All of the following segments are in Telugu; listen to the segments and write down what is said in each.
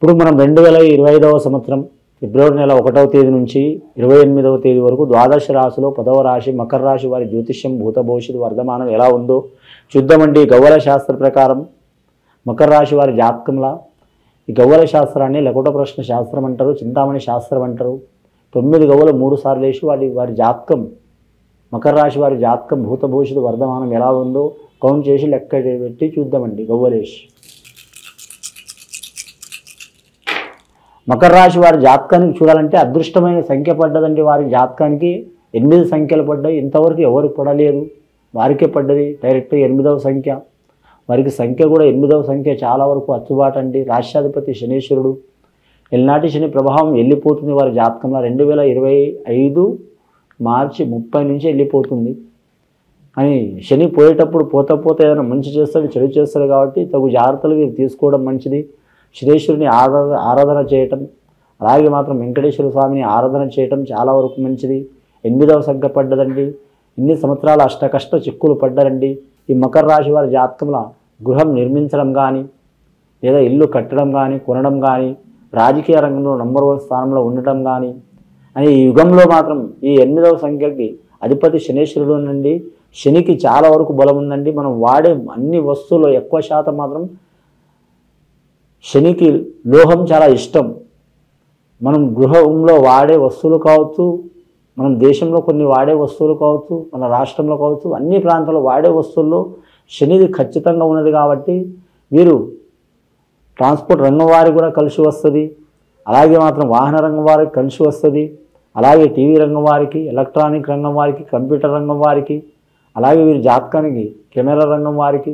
ఇప్పుడు మనం 2025వ సంవత్సరం ఫిబ్రవరి నెల 1వ తేదీ నుంచి 28వ తేదీ వరకు ద్వాదశ రాశిలో 10వ రాశి మకర రాశి వారి జ్యోతిష్యం భూత భవిష్యత్తు వర్ధమానం ఎలా ఉందో చూద్దామండి. గవ్వల శాస్త్ర ప్రకారం మకర రాశి వారి జాతకంలా ఈ గవ్వల శాస్త్రాన్ని లకుట ప్రశ్న శాస్త్రం అంటారు, చింతామణి శాస్త్రం అంటారు. 9 గవ్వలు 3 సార్లు వేసి వారి జాతకం మకర రాశి వారి జాతకం భూత భవిష్యత్తు వర్ధమానం ఎలా ఉందో కౌంట్ చేసి లెక్క పెట్టి చూద్దామండి. గవ్వలేసి మకర రాశి వారి జాతకానికి చూడాలంటే అదృష్టమైన సంఖ్య పడ్డదండి. వారి జాతకానికి 8 సంఖ్యలు పడ్డాయి. ఇంతవరకు ఎవరికి పడలేదు, వారికే పడ్డది డైరెక్ట్ 8వ సంఖ్య. వారికి సంఖ్య కూడా 8వ సంఖ్య చాలా వరకు అచ్చుబాటు అండి. రాష్ట్రాధిపతి శనీశ్వరుడు ఎల్నాటి శని ప్రభావం వెళ్ళిపోతుంది వారి జాతకంలో. 2025 మార్చి 30 నుంచి వెళ్ళిపోతుంది అని శని పోయేటప్పుడు పోతే ఏదైనా మంచి చేస్తాడు చెడు చేస్తాడు కాబట్టి తగు జాగ్రత్తలు వీరు తీసుకోవడం మంచిది. శనేశ్వరుని ఆరాధన చేయటం, అలాగే మాత్రం వెంకటేశ్వర స్వామిని ఆరాధన చేయటం చాలా వరకు మంచిది. 8వ సంఖ్య పడ్డదండి. ఇన్ని సంవత్సరాలు అష్టకష్ట చిక్కులు పడ్డారండి. ఈ మకర రాశి వారి జాతకంలో గృహం నిర్మించడం కానీ లేదా ఇల్లు కట్టడం కానీ కొనడం కానీ రాజకీయ రంగంలో నంబర్ 1 స్థానంలో ఉండటం కానీ అని ఈ యుగంలో మాత్రం ఈ 8వ సంఖ్యకి అధిపతి శనేశ్వరుడు నుండి శనికి చాలా వరకు బలం ఉందండి. మనం వాడే అన్ని వస్తువుల్లో ఎక్కువ శాతం మాత్రం శనికి లోహం చాలా ఇష్టం. మనం గృహంలో వాడే వస్తువులు కావచ్చు, మనం దేశంలో కొన్ని వాడే వస్తువులు కావచ్చు, మన రాష్ట్రంలో కావచ్చు, అన్ని ప్రాంతాల్లో వాడే వస్తువుల్లో శనిది ఖచ్చితంగా ఉన్నది కాబట్టి వీరు ట్రాన్స్పోర్ట్ రంగం వారికి కూడా కలిసి వస్తుంది. అలాగే మాత్రం వాహన రంగం వారికి కలిసి వస్తుంది. అలాగే టీవీ రంగం వారికి, ఎలక్ట్రానిక్ రంగం వారికి, కంప్యూటర్ రంగం వారికి, అలాగే వీరి జాతకానికి కెమెరా రంగం వారికి,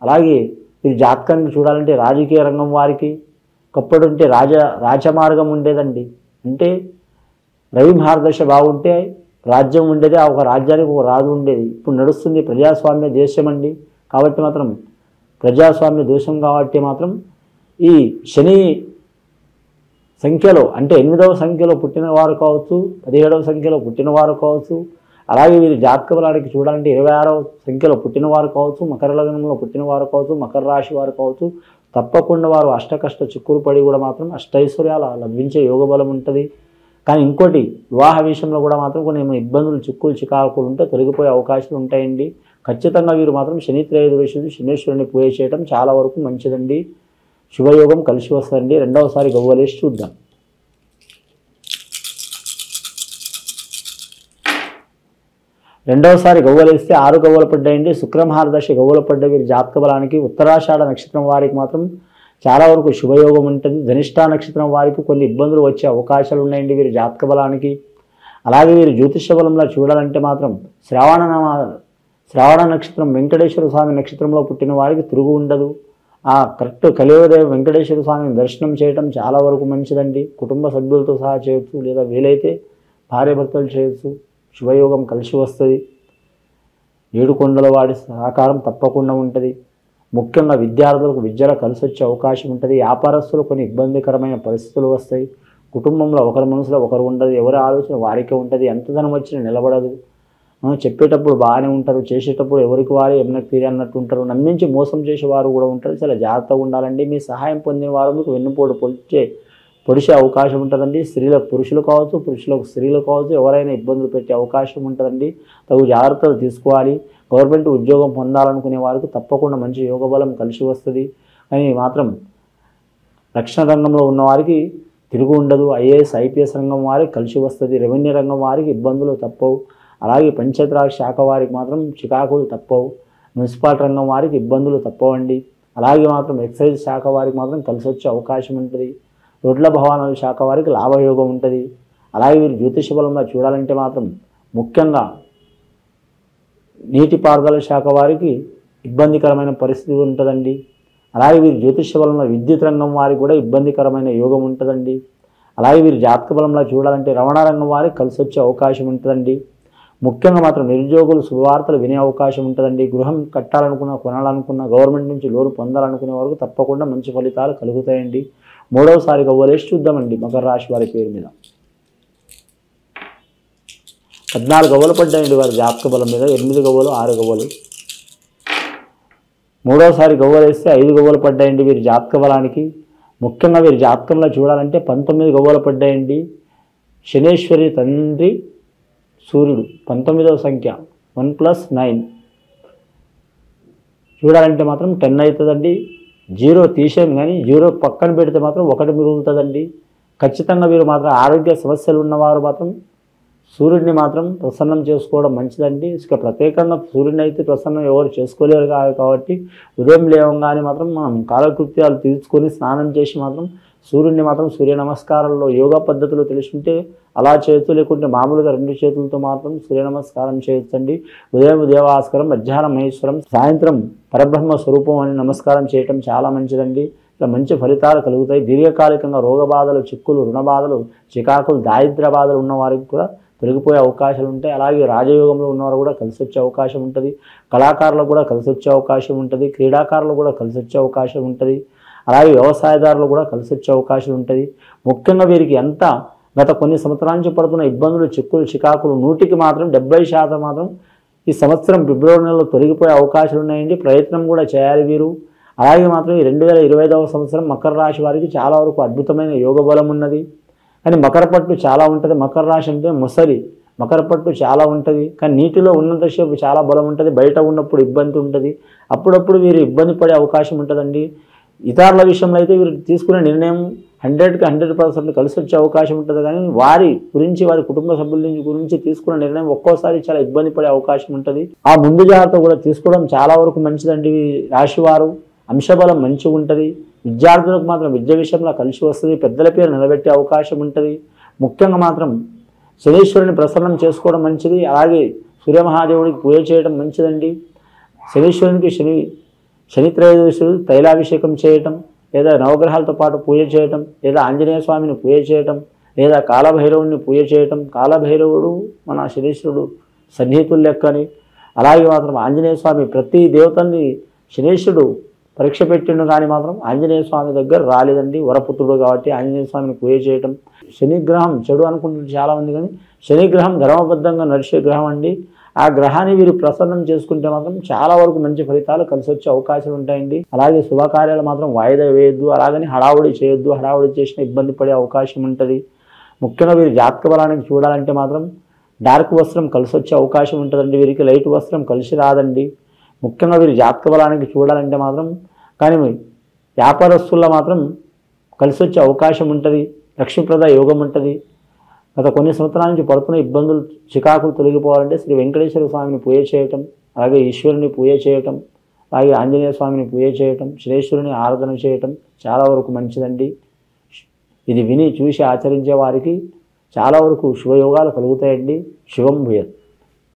అలాగే వీరి జాతకానికి చూడాలంటే రాజకీయ రంగం వారికి ఒకప్పుడు ఉంటే రాజమార్గం ఉండేదండి. అంటే రవి మహారదశ బాగుంటే రాజ్యం ఉండేది, ఆ ఒక రాజ్యానికి ఒక రాజు ఉండేది. ఇప్పుడు నడుస్తుంది ప్రజాస్వామ్య దేశం అండి. కాబట్టి మాత్రం ప్రజాస్వామ్య దేశం కాబట్టి మాత్రం ఈ శని సంఖ్యలో అంటే 8వ సంఖ్యలో పుట్టినవారు కావచ్చు, 17వ సంఖ్యలో పుట్టినవారు కావచ్చు, అలాగే వీరి జాతక బలానికి చూడాలంటే 26వ సంఖ్యలో పుట్టినవారు కావచ్చు, మకర లగ్నంలో పుట్టినవారు కావచ్చు, మకర రాశి వారు కావచ్చు, తప్పకుండా వారు అష్టకష్ట చిక్కులు పడి కూడా మాత్రం అష్టైశ్వర్యాలు లభించే యోగ బలం ఉంటుంది. కానీ ఇంకోటి వివాహ విషయంలో కూడా మాత్రం కొన్ని ఇబ్బందులు చిక్కులు చికాకులు ఉంటే తొలగిపోయే అవకాశాలు ఉంటాయండి. ఖచ్చితంగా వీరు మాత్రం శని త్రయోదశి శనీశ్వరుని పూజ చేయడం చాలా వరకు మంచిదండి. శుభయోగం కలిసి వస్తుందండి. రెండవసారి గవ్వలేసి చూద్దాం. రెండవసారి గవ్వలేస్తే 6 గవ్వలు పడ్డాయండి. శుక్రమహారదశ గవ్వలు పడ్డ వీరి జాతక బలానికి ఉత్తరాషాఢ నక్షత్రం వారికి మాత్రం చాలా వరకు శుభయోగం ఉంటుంది. ధనిష్ఠా నక్షత్రం వారికి కొన్ని ఇబ్బందులు వచ్చే అవకాశాలు ఉన్నాయండి వీరి జాతక బలానికి. అలాగే వీరి జ్యోతిష బలంలో చూడాలంటే మాత్రం శ్రావణ నక్షత్రం వెంకటేశ్వర స్వామి నక్షత్రంలో పుట్టిన వారికి తిరుగు ఉండదు. ఆ కరెక్ట్ కలియుగదేవ వెంకటేశ్వర స్వామిని దర్శనం చేయడం చాలా వరకు మంచిదండి. కుటుంబ సభ్యులతో సహా చేయొచ్చు, లేదా వీలైతే భార్యాభర్తలు చేయొచ్చు. శుభయోగం కలిసి వస్తుంది. 7 కొండల వాడి సహకారం తప్పకుండా ఉంటుంది. ముఖ్యంగా విద్యార్థులకు విద్యలో కలిసి వచ్చే అవకాశం ఉంటుంది. వ్యాపారస్తులు కొన్ని ఇబ్బందికరమైన పరిస్థితులు వస్తాయి. కుటుంబంలో ఒకరి మనసులో ఒకరు ఉండదు, ఎవరి ఆలోచన వారికే ఉంటుంది. ఎంత ధనం వచ్చినా నిలబడదు. చెప్పేటప్పుడు బాగానే ఉంటారు, చేసేటప్పుడు ఎవరికి వారే ఏమైనా తీరే అన్నట్టు ఉంటారు. నమ్మించి మోసం చేసేవారు కూడా ఉంటారు. చాలా జాగ్రత్తగా ఉండాలండి. మీ సహాయం పొందిన వారు మీకు వెన్నుపోటు పొడిచే అవకాశం ఉంటుందండి. స్త్రీలకు పురుషులు కావచ్చు, పురుషులకు స్త్రీలు కావచ్చు, ఎవరైనా ఇబ్బందులు పెట్టే అవకాశం ఉంటుందండి. తగు జాగ్రత్తలు తీసుకోవాలి. గవర్నమెంట్ ఉద్యోగం పొందాలనుకునే వారికి తప్పకుండా మంచి యోగ బలం కలిసి వస్తుంది. కానీ మాత్రం రక్షణ రంగంలో ఉన్న వారికి తిరుగు ఉండదు. ఐఏఎస్ ఐపీఎస్ రంగం వారికి కలిసి వస్తుంది. రెవెన్యూ రంగం వారికి ఇబ్బందులు తప్పవు. అలాగే పంచాయతీరాజ్ శాఖ వారికి మాత్రం చికాకులు తప్పవు. మున్సిపాలిటీ రంగం వారికి ఇబ్బందులు తప్పవండి. అలాగే మాత్రం ఎక్సైజ్ శాఖ వారికి మాత్రం కలిసి వచ్చే అవకాశం ఉంటుంది. రోడ్ల భవనాల శాఖ వారికి లాభయోగం ఉంటుంది. అలాగే వీరు జ్యోతిష బలంగా చూడాలంటే మాత్రం ముఖ్యంగా నీటిపారుదల శాఖ వారికి ఇబ్బందికరమైన పరిస్థితి ఉంటుందండి. అలాగే వీరు జ్యోతిష బలంలో విద్యుత్ రంగం వారికి కూడా ఇబ్బందికరమైన యోగం ఉంటుందండి. అలాగే వీరు జాతక బలంలో చూడాలంటే రవాణా రంగం వారికి కలిసి వచ్చే అవకాశం ఉంటుందండి. ముఖ్యంగా మాత్రం నిరుద్యోగులు శుభవార్తలు వినే అవకాశం ఉంటుందండి. గృహం కట్టాలనుకున్న, కొనాలనుకున్న, గవర్నమెంట్ నుంచి లోన్ పొందాలనుకునే వరకు తప్పకుండా మంచి ఫలితాలు కలుగుతాయండి. 3వసారి గవ్వలేసి చూద్దామండి మకర రాశి వారి పేరు మీద. 14 గవ్వలు పడ్డాయండి వారి జాతక బలం మీద. 8 గవ్వలు 6 గవ్వలు. 3వసారి గవ్వలేస్తే 5 గవ్వలు పడ్డాయండి వీరి జాతక బలానికి. ముఖ్యంగా వీరి జాతకంలో చూడాలంటే 19 గవ్వలు పడ్డాయండి. శనేశ్వరి తండ్రి సూర్యుడు 19వ సంఖ్య 1+9 చూడాలంటే మాత్రం 10 అవుతుందండి. 0 తీసేయం కానీ 0 పక్కన పెడితే మాత్రం 1 మిగులుతుందండి. ఖచ్చితంగా వీరు మాత్రం ఆరోగ్య సమస్యలు ఉన్నవారు మాత్రం సూర్యుడిని మాత్రం ప్రసన్నం చేసుకోవడం మంచిదండి. ఇక ప్రత్యేకంగా సూర్యుడిని అయితే ప్రసన్నం ఎవరు చేసుకోలేరు కాబట్టి ఉదయం లేవగానే మాత్రం మనం కాలకృత్యాలు తీసుకొని స్నానం చేసి మాత్రం సూర్యుడిని మాత్రం సూర్య నమస్కారంలో యోగా పద్ధతులు తెలుసుకుంటే అలా చేయొచ్చు, లేకుంటే మామూలుగా 2 చేతులతో మాత్రం సూర్య నమస్కారం చేయొచ్చండి. ఉదయం దేవాస్కరం, మధ్యాహ్నం మహేశ్వరం, సాయంత్రం పరబ్రహ్మ స్వరూపం అని నమస్కారం చేయటం చాలా మంచిదండి. ఇలా మంచి ఫలితాలు కలుగుతాయి. దీర్ఘకాలికంగా రోగ బాధలు, చిక్కులు, రుణ బాధలు, చికాకులు, దారిద్ర్య బాధలు ఉన్న వారికి కూడా తొలగిపోయే అవకాశాలు ఉంటాయి. అలాగే రాజయోగంలో ఉన్నవారు కూడా కలిసి వచ్చే అవకాశం ఉంటుంది. కళాకారులకు కూడా కలిసి వచ్చే అవకాశం ఉంటుంది. క్రీడాకారులు కూడా కలిసి వచ్చే అవకాశం ఉంటుంది. అలాగే వ్యవసాయదారులు కూడా కలిసి వచ్చే అవకాశం ఉంటుంది. ముఖ్యంగా వీరికి ఎంత గత కొన్ని సంవత్సరాల నుంచి పడుతున్న ఇబ్బందులు, చిక్కులు, చికాకులు 100కి మాత్రం 70% మాత్రం ఈ సంవత్సరం ఫిబ్రవరి నెలలో తొలగిపోయే అవకాశాలు ఉన్నాయండి. ప్రయత్నం కూడా చేయాలి వీరు. అలాగే మాత్రం ఈ 2025వ సంవత్సరం మకర రాశి వారికి చాలా వరకు అద్భుతమైన యోగ బలం ఉన్నది. కానీ మకర పట్టు చాలా ఉంటుంది. మకర రాశి అంటే ముసలి, మకర పట్టు చాలా ఉంటుంది. కానీ నీటిలో ఉన్నంతసేపు చాలా బలం ఉంటుంది. బయట ఉన్నప్పుడు ఇబ్బంది ఉంటుంది. అప్పుడప్పుడు వీరు ఇబ్బంది పడే అవకాశం ఉంటుందండి. ఇతరుల విషయంలో అయితే వీరు తీసుకునే నిర్ణయం 100కి 100% కలిసి వచ్చే అవకాశం ఉంటుంది. కానీ వారి గురించి, వారి కుటుంబ సభ్యుల గురించి తీసుకునే నిర్ణయం ఒక్కోసారి చాలా ఇబ్బంది పడే అవకాశం ఉంటుంది. ఆ ముందు జాగ్రత్త కూడా తీసుకోవడం చాలా వరకు మంచిదండి. రాశివారు అంశబలం మంచిగా ఉంటుంది. విద్యార్థులకు మాత్రం విద్య విషయంలో కలిసి వస్తుంది. పెద్దల పేరు నిలబెట్టే అవకాశం ఉంటుంది. ముఖ్యంగా మాత్రం శనీశ్వరుని ప్రసన్నం చేసుకోవడం మంచిది. అలాగే సూర్యమహాదేవుడికి పూజ చేయడం మంచిదండి. శనీశ్వరునికి శని త్రయోదశులు తైలాభిషేకం చేయటం, లేదా నవగ్రహాలతో పాటు పూజ చేయటం, లేదా ఆంజనేయ స్వామిని పూజ చేయటం, లేదా కాలభైరవుడిని పూజ చేయటం. కాలభైరవుడు మన శనీశ్వరుడు సన్నిహితులు లెక్కని. అలాగే మాత్రం ఆంజనేయ స్వామి ప్రతి దేవతల్ని శనీశ్వరుడు పరీక్ష పెట్టిండు కానీ మాత్రం ఆంజనేయ స్వామి దగ్గర రాలేదండి. వరపుత్రుడు కాబట్టి ఆంజనేయ స్వామిని పూజ చేయటం. శనిగ్రహం చెడు అనుకుంటున్నారు చాలామంది, కానీ శనిగ్రహం ధర్మబద్ధంగా నడిచే గ్రహం అండి. ఆ గ్రహాన్ని వీరు ప్రసన్నం చేసుకుంటే మాత్రం చాలా వరకు మంచి ఫలితాలు కలిసి వచ్చే అవకాశాలు ఉంటాయండి. అలాగే శుభకార్యాలు మాత్రం వాయిదా వేయొద్దు. అలాగని హడావుడి చేయొద్దు. హడావుడి చేసిన ఇబ్బంది పడే అవకాశం ఉంటుంది. ముఖ్యంగా వీరి జాతక బలానికి చూడాలంటే మాత్రం డార్క్ వస్త్రం కలిసి వచ్చే అవకాశం ఉంటుందండి. వీరికి లైట్ వస్త్రం కలిసి రాదండి. ముఖ్యంగా వీరి జాతక బలానికి చూడాలంటే మాత్రం కానీ వ్యాపారస్తుల్లో మాత్రం కలిసి వచ్చే అవకాశం ఉంటుంది. లక్ష్మీప్రద యోగం ఉంటుంది. గత కొన్ని సంవత్సరాల నుంచి పడుతున్న ఇబ్బందులు, చికాకులు తొలగిపోవాలంటే శ్రీ వెంకటేశ్వర స్వామిని పూజ చేయటం, అలాగే ఈశ్వరుని పూజ చేయటం, అలాగే ఆంజనేయ స్వామిని పూజ చేయటం, శ్రేష్ఠుని ఆరాధన చేయటం చాలా వరకు మంచిదండి. ఇది విని చూసి ఆచరించే వారికి చాలా వరకు శుభయోగాలు కలుగుతాయండి. శుభం భూయత్.